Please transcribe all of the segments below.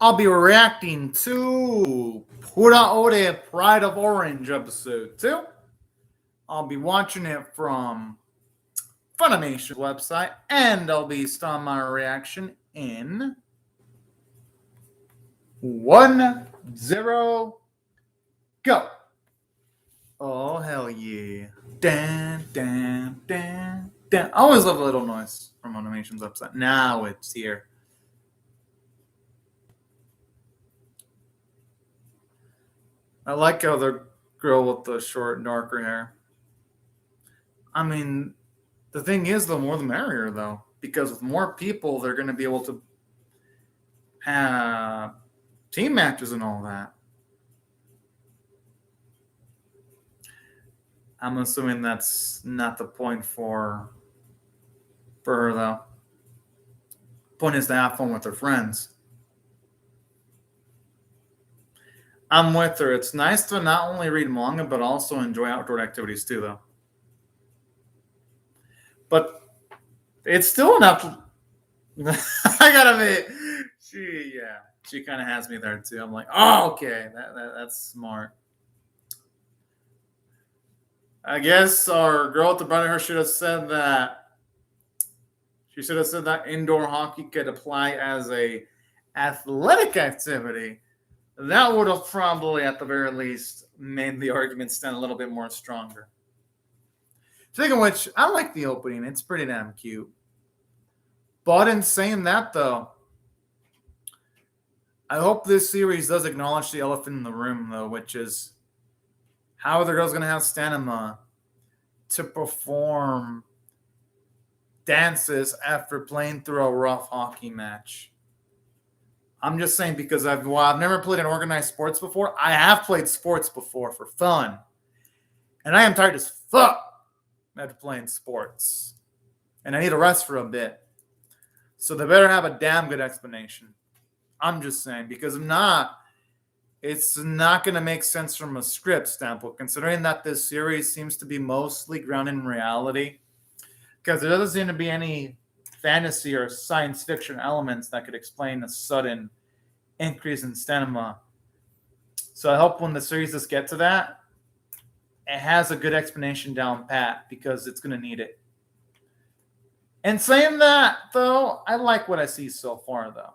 I'll be reacting to PuraOre Pride of Orange episode 2. I'll be watching it from Funimation's website, and I'll be starting my reaction in 1-0 go. Oh, hell yeah. Dan, dan, dan, dan. I always love a little noise from Funimation's website. Now it's here. I like how the girl with the short, darker hair. I mean, the thing is, the more the merrier, though, because with more people, they're going to be able to have team matches and all that. I'm assuming that's not the point for her, though. Point is to have fun with her friends. I'm with her. It's nice to not only read manga, but also enjoy outdoor activities too, though. But it's still enough. I gotta be. She kind of has me there too. I'm like, oh, okay, that's smart. I guess our girl at the front of her should have said that. She should have said that indoor hockey could apply as a athletic activity. That would have probably, at the very least, made the argument stand a little bit more stronger. Speaking of which, I like the opening. It's pretty damn cute. But in saying that, though, I hope this series does acknowledge the elephant in the room, though, which is how are the girls going to have stamina to perform dances after playing through a rough hockey match? I'm just saying because I've never played an organized sports before. I have played sports before for fun. And I am tired as fuck after playing sports. And I need a rest for a bit. So they better have a damn good explanation. I'm just saying, because if not, it's not going to make sense from a script standpoint, considering that this series seems to be mostly grounded in reality. Because there doesn't seem to be any fantasy or science fiction elements that could explain a sudden increase in stamina. So I hope when the series does get to that, it has a good explanation down pat, because it's going to need it. And saying that, though, I like what I see so far, though.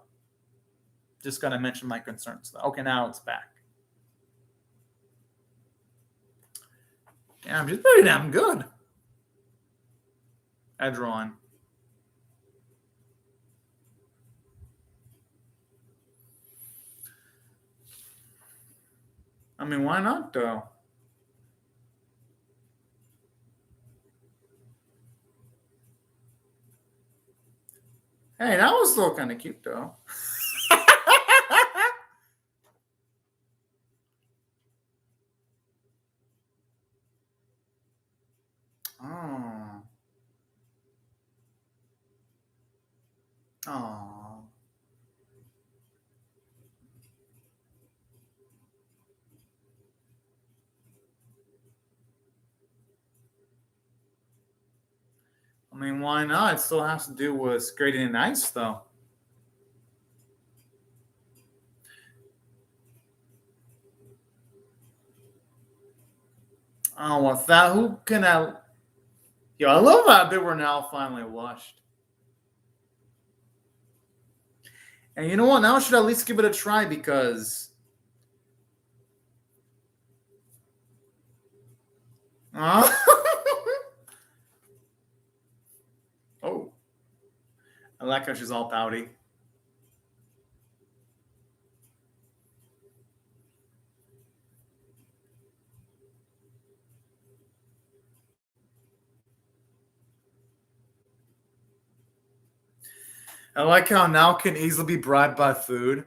Just got to mention my concerns, though. Okay, now it's back. Yeah, I'm just pretty damn good at drawing. I mean, why not, though? Hey, that was still kind of cute, though. Oh. Oh. I mean, why not? It still has to do with skating and ice, though. Oh, with that, who can I? Yo, I love that bit where now finally washed. And you know what? Now I should at least give it a try because. Oh. I like how she's all pouty. I like how now can easily be bribed by food.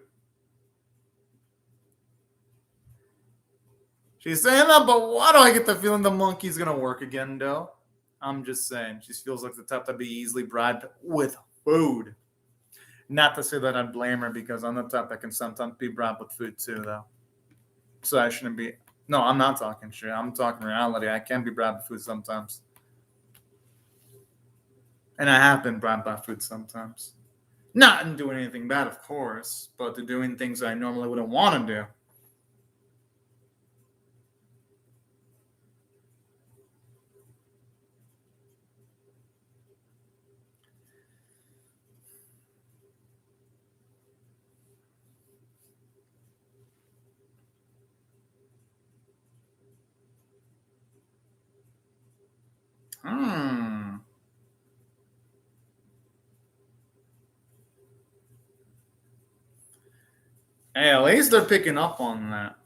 She's saying that, but why do I get the feeling the monkey's gonna work again, though? I'm just saying. She feels like the type to be easily bribed with food. Not to say that I'd blame her, because I'm the type that can sometimes be bribed with food too, though. So I shouldn't be. No, I'm not talking shit. I'm talking reality. I can be bribed with food sometimes. And I have been bribed by food sometimes. Not in doing anything bad, of course, but to doing things I normally wouldn't want to do. Hmm. Hey, at least they're picking up on that.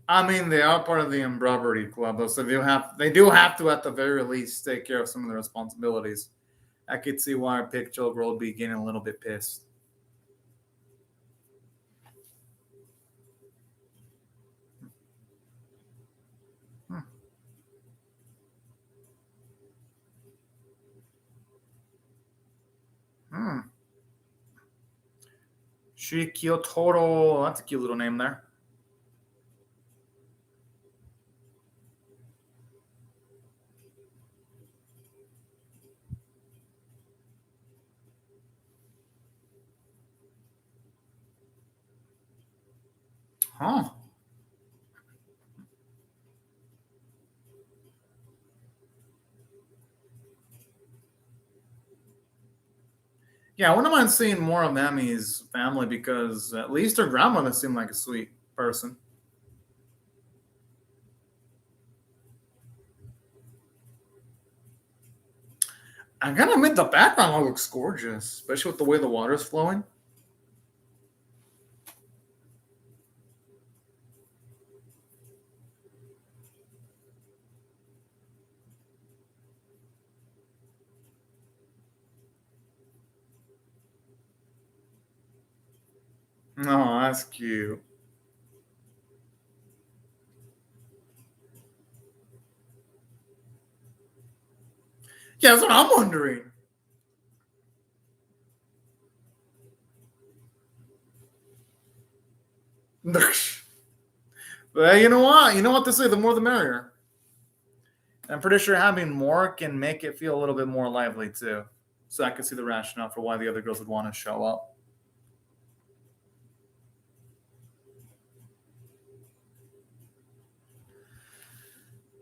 I mean, they are part of the embroidery club, though, so they do have to, at the very least, take care of some of the responsibilities. I could see why our picture girl would be getting a little bit pissed. Hmm. Hmm. Shikyotoro. That's a cute little name there. Huh. Yeah, I wouldn't mind seeing more of Emmy's family because at least her grandmother seemed like a sweet person. I gotta admit, the background looks gorgeous, especially with the way the water's flowing. Oh, that's cute. Yeah, that's what I'm wondering. But you know what? You know what to say. The more, the merrier. I'm pretty sure having more can make it feel a little bit more lively too. So I can see the rationale for why the other girls would want to show up.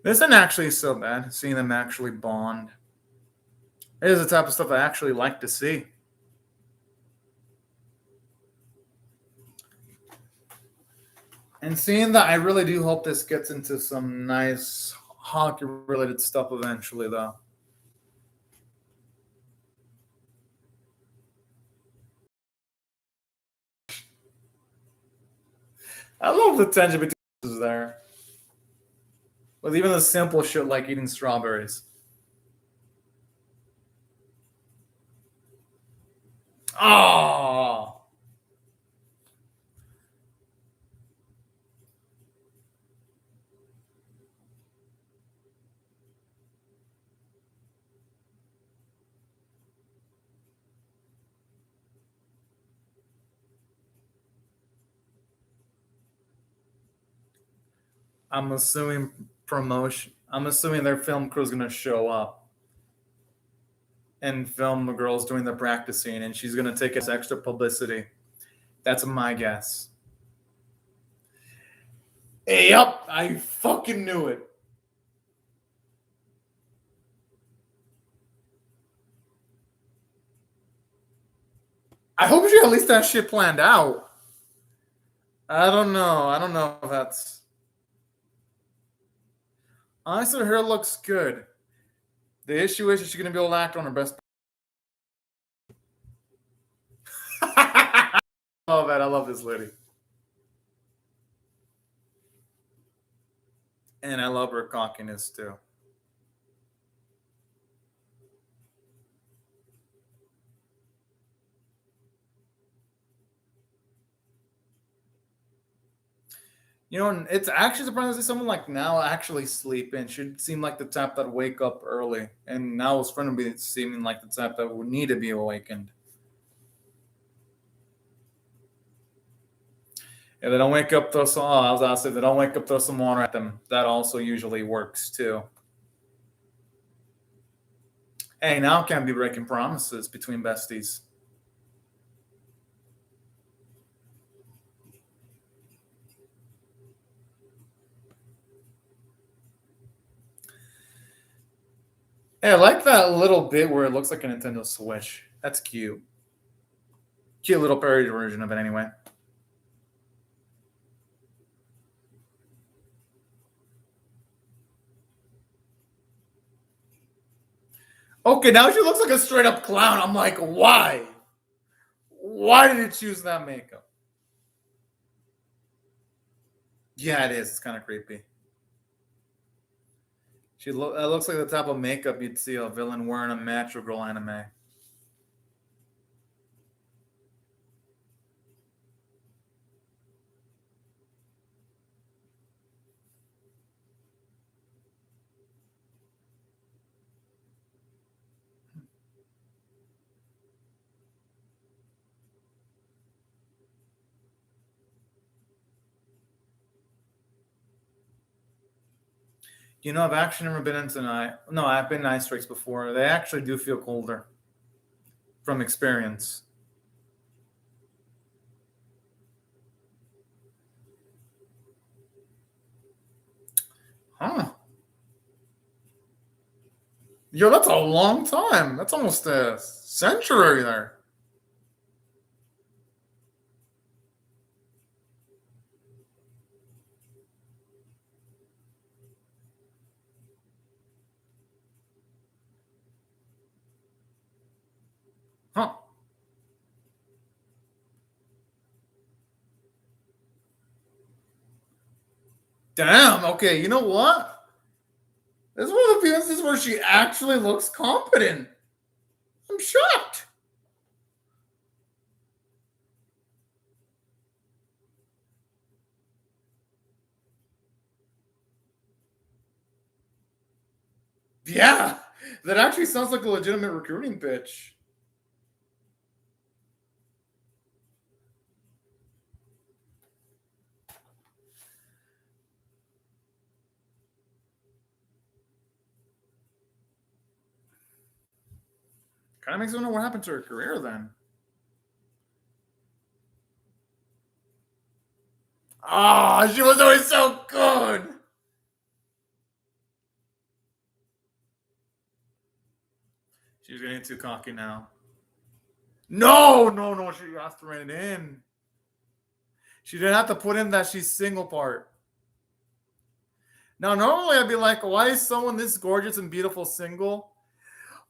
This isn't actually so bad. Seeing them actually bond. It is the type of stuff I actually like to see. And seeing that, I really do hope this gets into some nice hockey related stuff eventually, though. I love the tension between there. With even the simple shit like eating strawberries. Oh, I'm assuming promotion. I'm assuming their film crew's gonna show up and film the girls doing the practicing, and she's gonna take us extra publicity. That's my guess. Yep, I fucking knew it. I hope she at least has shit planned out. I don't know. I don't know if that's. Honestly, her hair looks good. The issue is she's going to be able to act on her best. I love that. I love this lady. And I love her cockiness too. You know, it's actually surprising to see someone like now actually sleep in. Should seem like the type that wake up early, and now is going to be seeming like the type that would need to be awakened. Yeah, they don't wake up, throw some. Oh, I was asking, they don't wake up, throw some water at them. That also usually works too. Hey, now can't be breaking promises between besties. Hey, I like that little bit where it looks like a Nintendo Switch. That's cute. Cute little parody version of it, anyway. Okay, now she looks like a straight up clown. I'm like, why? Why did it choose that makeup? Yeah, it is. It's kind of creepy. It looks like the type of makeup you'd see a villain wearing a Metro Girl anime. You know, I've actually never been into night. No, I've been ice tricks before. They actually do feel colder from experience. Huh. Yo, that's a long time. That's almost a century there. Huh. Damn. Okay, you know what? This is one of the appearances where she actually looks competent. I'm shocked. Yeah, that actually sounds like a legitimate recruiting pitch. Kind of makes me wonder what happened to her career then. Ah, oh, she was always so good. She's getting too cocky now. No, no, no. She has to rein it in. She didn't have to put in that she's single part. Now, normally I'd be like, why is someone this gorgeous and beautiful single?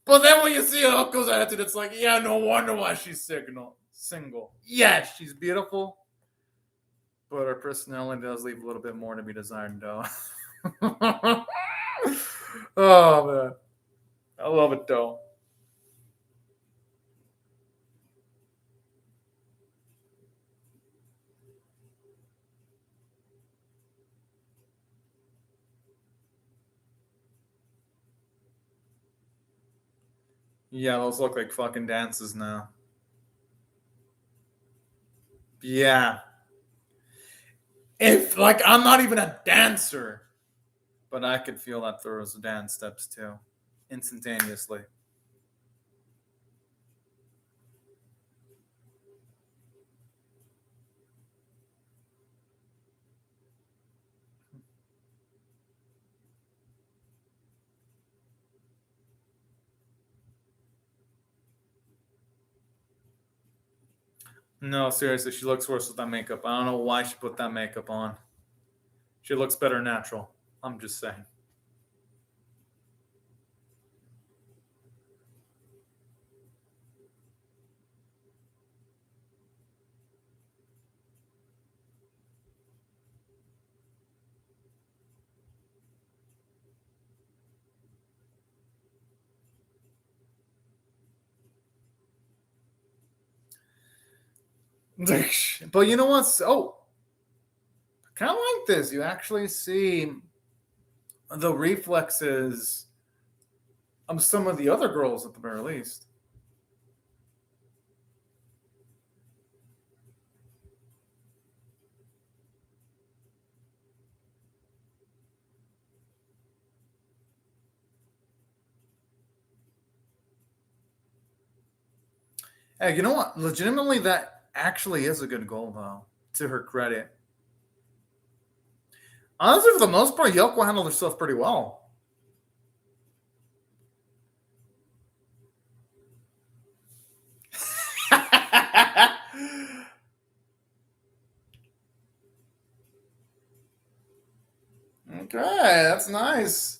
But then when you see Uncle's attitude, it's like, yeah, no wonder why she's single. Yes, she's beautiful, but her personality does leave a little bit more to be desired, though. Oh, man. I love it, though. Yeah, those look like fucking dances now. Yeah. If, like, I'm not even a dancer, but I could feel that throws dance steps too, instantaneously. No, seriously, she looks worse with that makeup. I don't know why she put that makeup on. She looks better natural. I'm just saying. But you know what? Oh, kind of like this. You actually see the reflexes of some of the other girls at the very least. Hey, you know what? Legitimately, that actually is a good goal, though. To her credit, honestly, for the most part, Yoko handled herself pretty well. Okay, that's nice.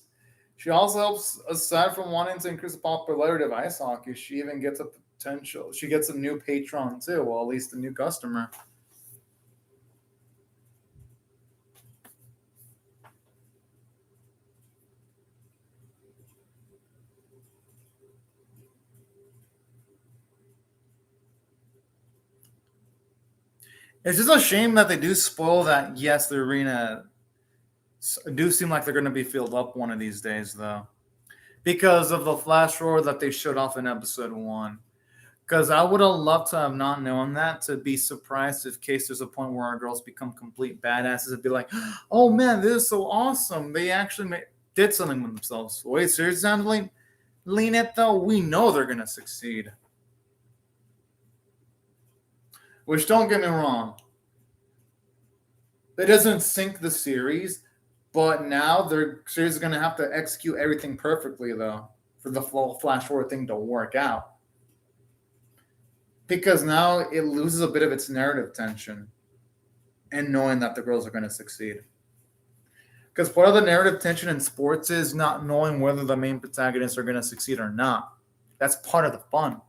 She also helps, aside from wanting to increase the popularity of ice hockey, she even gets a potential. She gets a new patron too, well, at least a new customer. It's just a shame that they do spoil that. Yes, the arena do seem like they're going to be filled up one of these days, though, because of the flash roar that they showed off in episode one. Because I would have loved to have not known that, to be surprised if case there's a point where our girls become complete badasses and be like, oh man, this is so awesome. They actually did something with themselves. Wait, seriously, Angeline? Lean it though, we know they're going to succeed. Which, don't get me wrong, it doesn't sink the series, but now their series is going to have to execute everything perfectly, though, for the flash forward thing to work out. Because now it loses a bit of its narrative tension and knowing that the girls are going to succeed. Because part of the narrative tension in sports is not knowing whether the main protagonists are going to succeed or not. That's part of the fun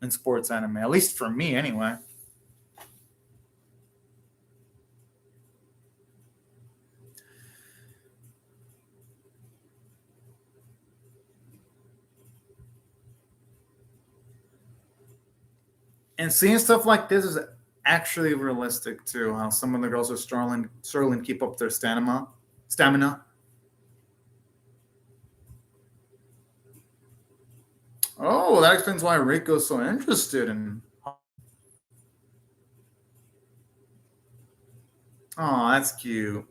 in sports anime, at least for me, anyway. And seeing stuff like this is actually realistic too. How some of the girls are struggling to keep up their stamina. Oh, that explains why Rico's so interested in. Oh, that's cute.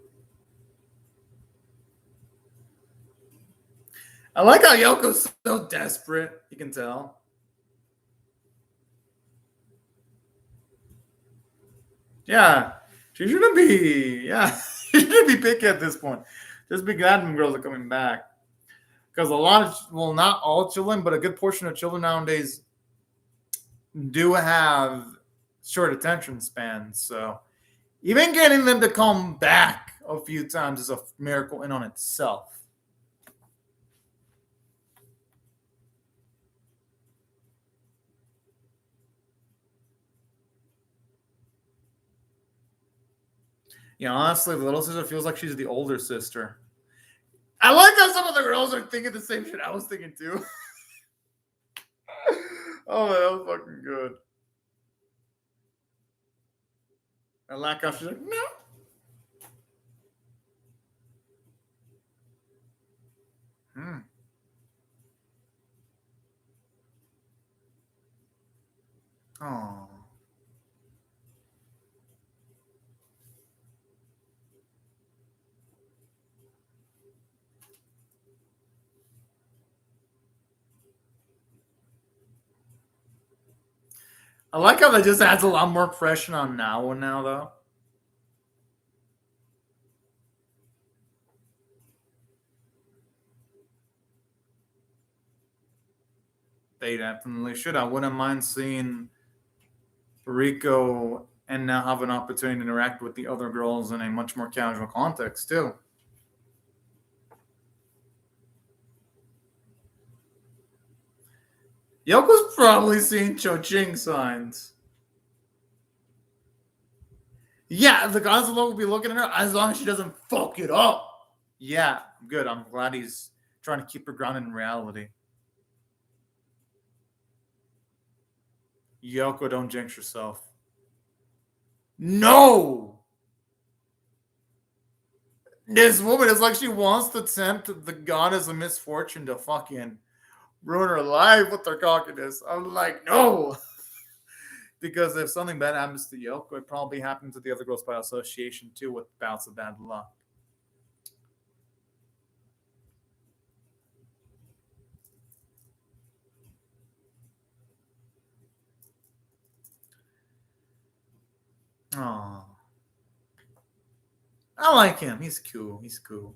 I like how Yoko's so desperate. You can tell. Yeah, she shouldn't be. Yeah, she shouldn't be picky at this point. Just be glad when girls are coming back. Because a lot of, well, not all children, but a good portion of children nowadays do have short attention spans. So even getting them to come back a few times is a miracle in on itself. Yeah, honestly, the little sister feels like she's the older sister. I like how some of the girls are thinking the same shit I was thinking too. Oh, man, that was fucking good. I like how she's like, no. Hmm. Oh. I like how that just adds a lot more pressure on now, though. They definitely should. I wouldn't mind seeing Rico and now have an opportunity to interact with the other girls in a much more casual context, too. Yoko's probably seen Cho-Ching signs. Yeah, the guys will be looking at her as long as she doesn't fuck it up. Yeah, good. I'm glad he's trying to keep her grounded in reality. Yoko, don't jinx yourself. No! This woman is like she wants to tempt the goddess of misfortune to fucking ruin her life with her cockiness. I'm like, no! Because if something bad happens to Yoko, it probably happens to the other girls by association too, with bouts of bad luck. Oh, I like him. He's cool. He's cool.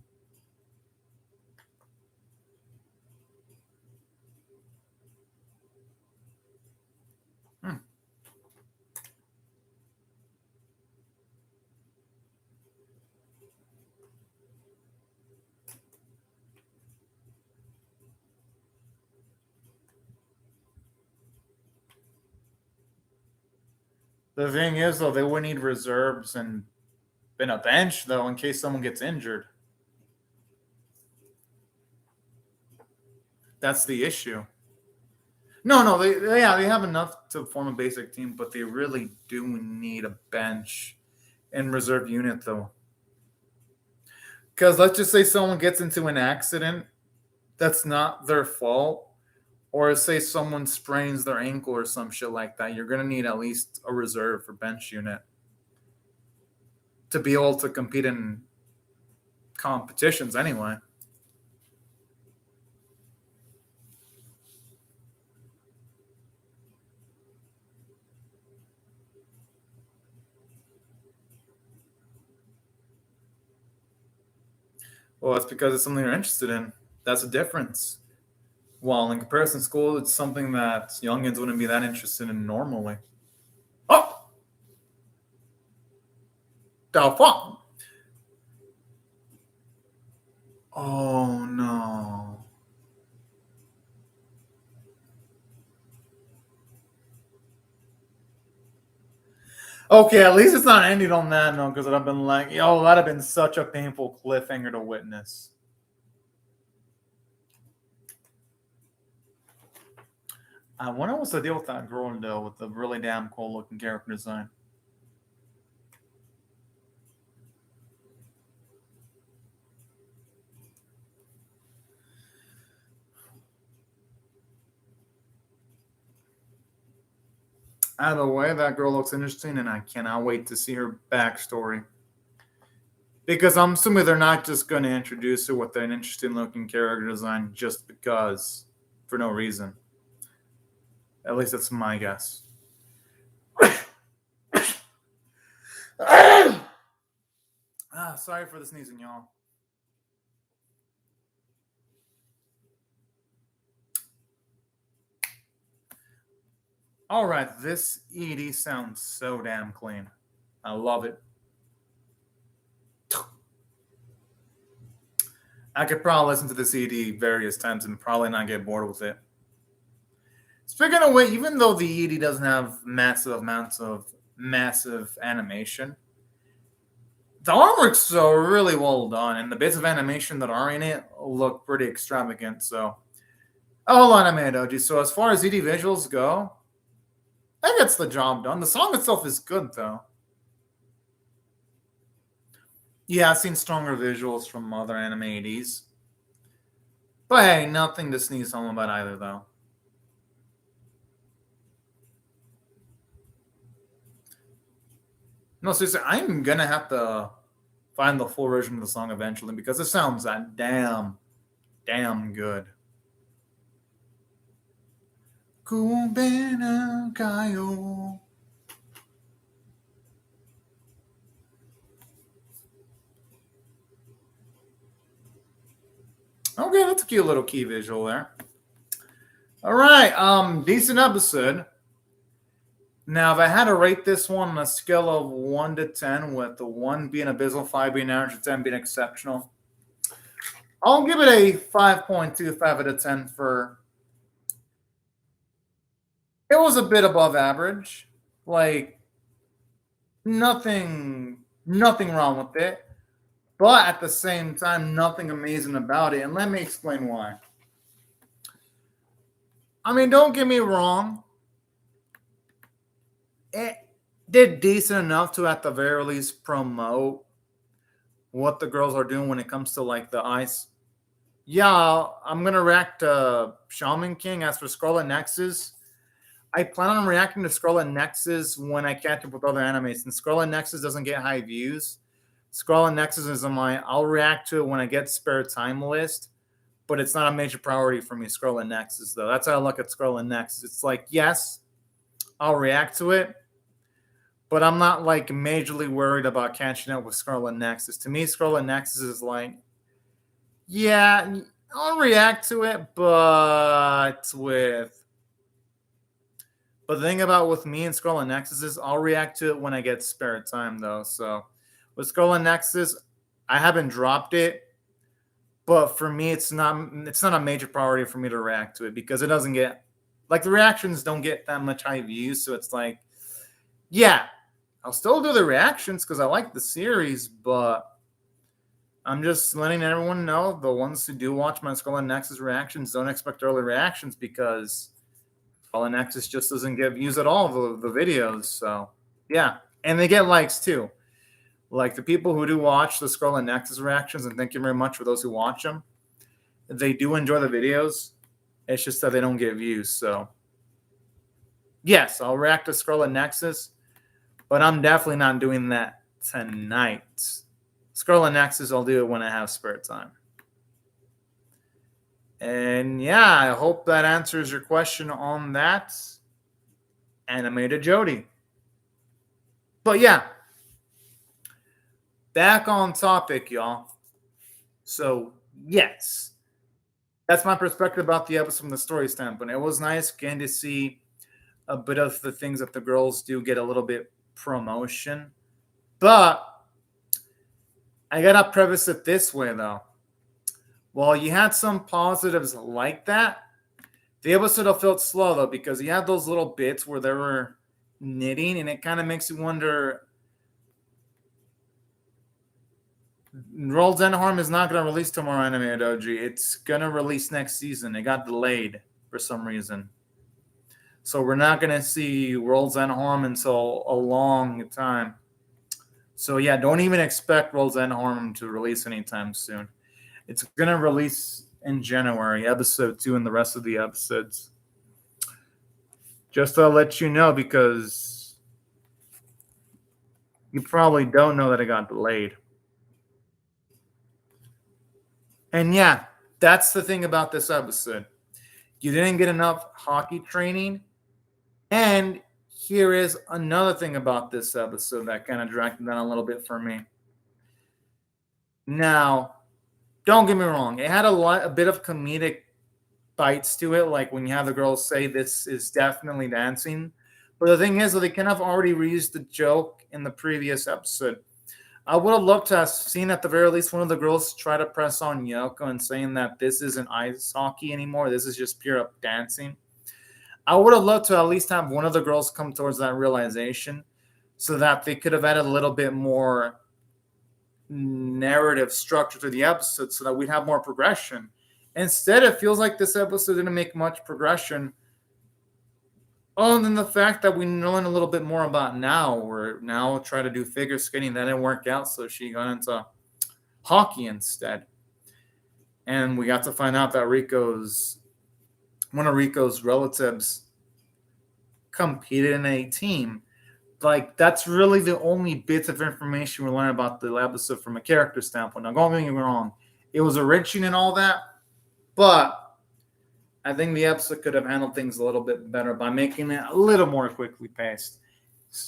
Hmm. The thing is, though, they would need reserves and a bench, though, in case someone gets injured. That's the issue. No, they have enough to form a basic team, but they really do need a bench and reserve unit, though. Because let's just say someone gets into an accident that's not their fault, or say someone sprains their ankle or some shit like that, you're going to need at least a reserve for bench unit to be able to compete in competitions anyway. Well, that's because it's something you're interested in. That's a difference. Well, in comparison, school, it's something that youngins wouldn't be that interested in normally. Oh, the fuck? Oh no. Okay, at least it's not ending on that note, because I've been like, yo, that'd have been such a painful cliffhanger to witness. I wonder what's the deal with that girl, though, with the really damn cool looking character design. Either way, that girl looks interesting, and I cannot wait to see her backstory. Because I'm assuming they're not just going to introduce her with an interesting looking character design just because, for no reason. At least that's my guess. Sorry for the sneezing, y'all. All right, this ED sounds so damn clean. I love it. I could probably listen to this ED various times and probably not get bored with it. Speaking of which, even though the ED doesn't have massive amounts of massive animation, the artwork's so really well done, and the bits of animation that are in it look pretty extravagant. So, all anime doji. So, as far as ED visuals go, that gets the job done. The song itself is good, though. Yeah, I've seen stronger visuals from other anime EDs. But hey, nothing to sneeze home about either, though. No, seriously, I'm gonna have to find the full version of the song eventually because it sounds that damn good. Kubena Kayo. Okay, that's a cute little key visual there. All right, decent episode. Now, if I had to rate this one on a scale of 1 to 10, with the 1 being abysmal, 5 being average, 10 being exceptional, I'll give it a 5.25 out of 10 for. It was a bit above average. Like, nothing wrong with it. But at the same time, nothing amazing about it. And let me explain why. I mean, don't get me wrong. It did decent enough to, at the very least, promote what the girls are doing when it comes to like the ice. Yeah, I'm gonna react to Shaman King. As for Scarlet Nexus, I plan on reacting to Scarlet Nexus when I catch up with other animes. And Scarlet Nexus doesn't get high views. Scarlet Nexus is on my I'll react to it when I get spare time list, but it's not a major priority for me. Scarlet Nexus, though, that's how I look at Scarlet Nexus. It's like, yes, I'll react to it, But I'm not like majorly worried about catching up with Scarlet Nexus. To me, Scarlet Nexus is like, yeah, I'll react to it, but the thing about with me and Scarlet Nexus is I'll react to it when I get spare time, though. So with Scarlet Nexus, I haven't dropped it, but for me, it's not a major priority for me to react to it because it doesn't get like the reactions don't get that much high views. So it's like, yeah, I'll still do the reactions because I like the series, but I'm just letting everyone know, the ones who do watch my Scarlet Nexus reactions, don't expect early reactions because Scarlet Nexus just doesn't get views at all, the videos. So, yeah. And they get likes too. Like the people who do watch the Scarlet Nexus reactions, and thank you very much for those who watch them, they do enjoy the videos. It's just that they don't get views. So, yes, I'll react to Scarlet Nexus, but I'm definitely not doing that tonight. Scarlet Nexus, I'll do it when I have spare time. And yeah, I hope that answers your question on that. Animated Jody. But yeah, back on topic, y'all. So, yes, that's my perspective about the episode from the story standpoint. It was nice getting to see a bit of the things that the girls do get a little bit promotion. But I gotta preface it this way, though. While you had some positives like that, the episode felt slow, though, because you had those little bits where they were knitting, and it kind of makes you wonder. World's End Harm is not going to release tomorrow, Anime Doji. It's going to release next season. It got delayed for some reason. So we're not going to see World's End Harm until a long time. So yeah, don't even expect World's End Harm to release anytime soon. It's going to release in January, episode 2 and the rest of the episodes. Just to let you know, because you probably don't know that it got delayed. And yeah, that's the thing about this episode. You didn't get enough hockey training. And here is another thing about this episode that kind of dragged it down a little bit for me. Now, don't get me wrong. It had a bit of comedic bites to it, like when you have the girls say this is definitely dancing. But the thing is that they kind of already reused the joke in the previous episode. I would have loved to have seen at the very least one of the girls try to press on Yoko and saying that this isn't ice hockey anymore. This is just pure up dancing. I would have loved to at least have one of the girls come towards that realization so that they could have added a little bit more narrative structure to the episode so that we'd have more progression. Instead, it feels like this episode didn't make much progression other than the fact that we learn a little bit more about Now, where Now tried to do figure skating. That didn't work out, so she got into hockey instead. And we got to find out that one of Rico's relatives competed in a team. Like, that's really the only bits of information we learn about the episode from a character standpoint. Now, don't get me wrong. It was enriching and all that, but I think the episode could have handled things a little bit better by making it a little more quickly paced.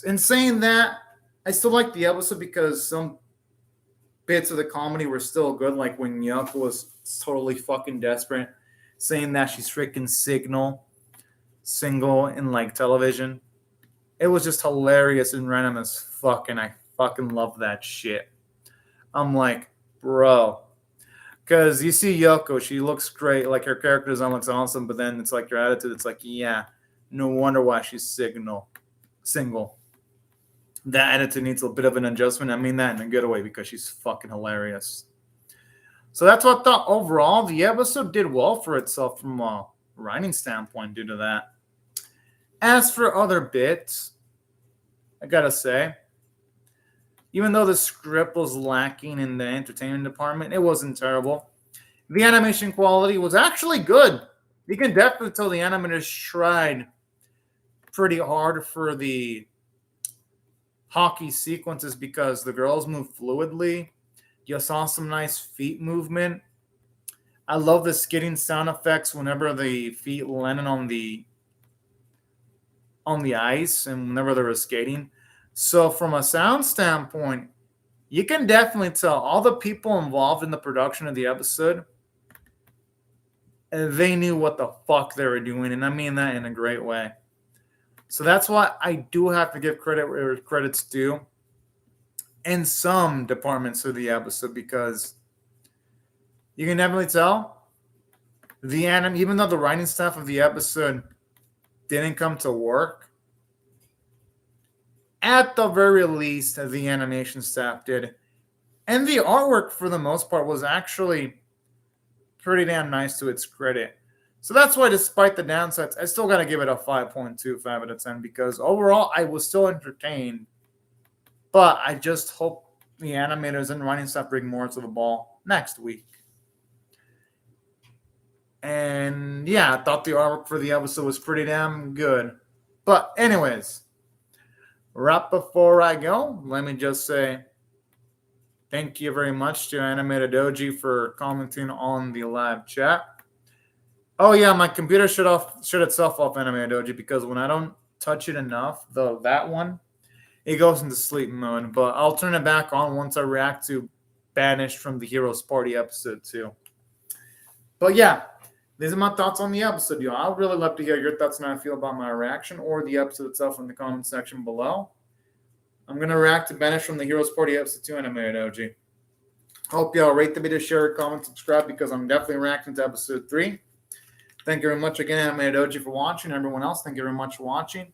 In saying that, I still like the episode because some bits of the comedy were still good, like when Yoko was totally fucking desperate, saying that she's freaking single in like television. It was just hilarious and random as fuck, and I fucking love that shit. I'm like, bro. Because you see Yoko, she looks great, like her character design looks awesome, but then it's like your attitude, it's like, yeah, no wonder why she's single. That attitude needs a bit of an adjustment. I mean that in a good way because she's fucking hilarious. So that's what I thought. Overall, the episode did well for itself from a writing standpoint due to that. As for other bits, I gotta say, even though the script was lacking in the entertainment department, it wasn't terrible. The animation quality was actually good. You can definitely tell the animators tried pretty hard for the hockey sequences because the girls move fluidly. You saw some nice feet movement. I love the skidding sound effects whenever the feet landed on the ice and whenever they were skating. So from a sound standpoint, you can definitely tell all the people involved in the production of the episode, they knew what the fuck they were doing, and I mean that in a great way. So that's why I do have to give credit where credit's due in some departments of the episode, because you can definitely tell even though the writing staff of the episode didn't come to work, at the very least, the animation staff did. And the artwork, for the most part, was actually pretty damn nice to its credit. So that's why, despite the downsides, I still got to give it a 5.25 out of 10, because overall, I was still entertained. But I just hope the animators and writing staff bring more to the ball next week. And yeah, I thought the artwork for the episode was pretty damn good. But anyways, right before I go, let me just say thank you very much to Animated Doji for commenting on the live chat. Oh yeah, my computer shut itself off, Animated Doji, because when I don't touch it enough, that one, it goes into sleep mode. But I'll turn it back on once I react to Banished from the Heroes Party episode 2. But yeah, these are my thoughts on the episode, y'all. I'd really love to hear your thoughts on how I feel about my reaction or the episode itself in the comment section below. I'm going to react to Banished from the Heroes Party episode 2, Animated OG. Hope y'all rate the video, share, comment, subscribe, because I'm definitely reacting to episode 3. Thank you very much again, Animated OG, for watching. Everyone else, thank you very much for watching.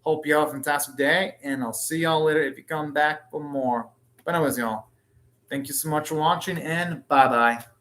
Hope you have a fantastic day, and I'll see y'all later if you come back for more. But anyways, y'all, thank you so much for watching, and bye-bye.